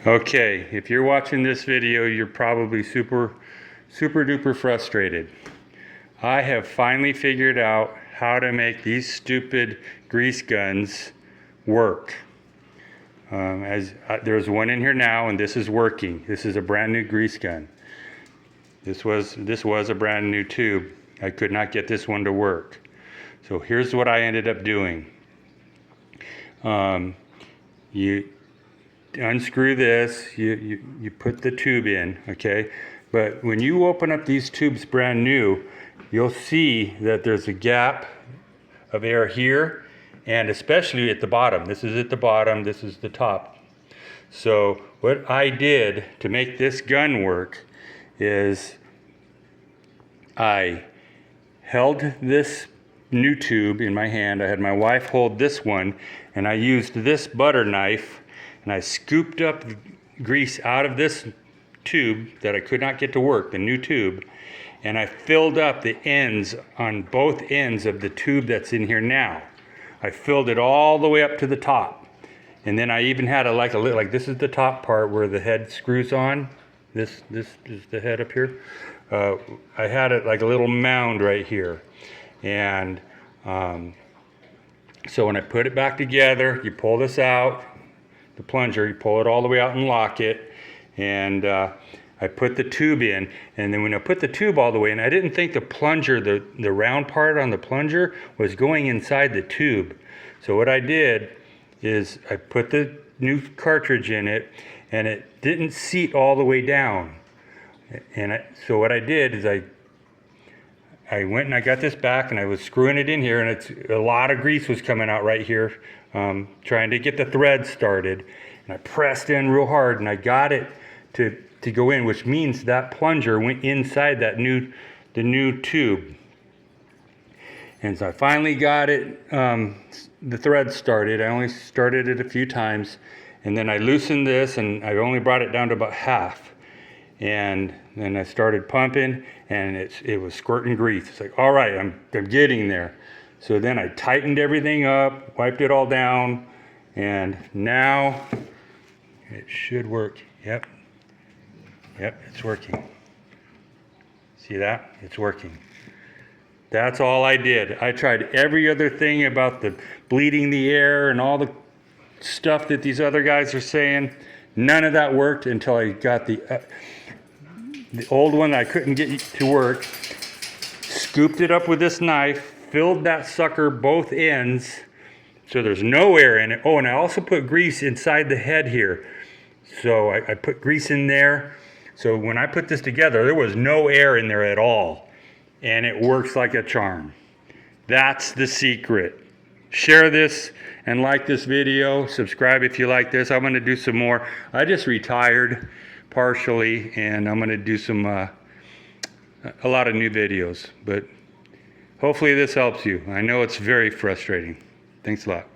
Okay, if you're watching this video, you're probably super duper frustrated. I have finally figured out how to make these stupid grease guns work. There's one in here now, and this is working. This is a brand new grease gun. This was a brand new tube. I could not get this one to work. So here's what I ended up doing. You unscrew this, you put the tube in, okay? But when you open up these tubes brand new, you'll see that there's a gap of air here, and especially at the bottom. This is at the bottom, this is the top. So what I did to make this gun work is I held this new tube in my hand. I had my wife hold this one, and I used this butter knife, and I scooped up grease out of this tube that I could not get to work, the new tube, and I filled up the ends on both ends of the tube that's in here now. I filled it all the way up to the top. And then I even had like this is the top part where the head screws on. This is the head up here. I had it like a little mound right here. And so when I put it back together, you pull this out, the plunger, you pull it all the way out and lock it. And I put the tube in, and then when I put the tube all the way in, I didn't think the plunger, the round part on the plunger was going inside the tube. So what I did is I put the new cartridge in it, and it didn't seat all the way down. And so what I did is I went and I got this back, and I was screwing it in here, and a lot of grease was coming out right here, trying to get the thread started. And I pressed in real hard, and I got it to go in, which means that plunger went inside the new tube. And so I finally got it, the thread started. I only started it a few times, and then I loosened this, and I only brought it down to about half. And then I started pumping, and it was squirting grease. It's like, all right, I'm getting there. So then I tightened everything up, wiped it all down, and now it should work. Yep, it's working. See that? It's working. That's all I did. I tried every other thing about the bleeding the air and all the stuff that these other guys are saying. None of that worked until I got the old one that I couldn't get to work. Scooped it up with this knife, filled that sucker both ends so there's no air in it. Oh, and I also put grease inside the head here. So I put grease in there. So when I put this together, there was no air in there at all. And it works like a charm. That's the secret. Share this and like this video. Subscribe if you like this. I'm going to do some more. I just retired partially, and I'm going to do some a lot of new videos. But hopefully this helps you. I know it's very frustrating. Thanks a lot.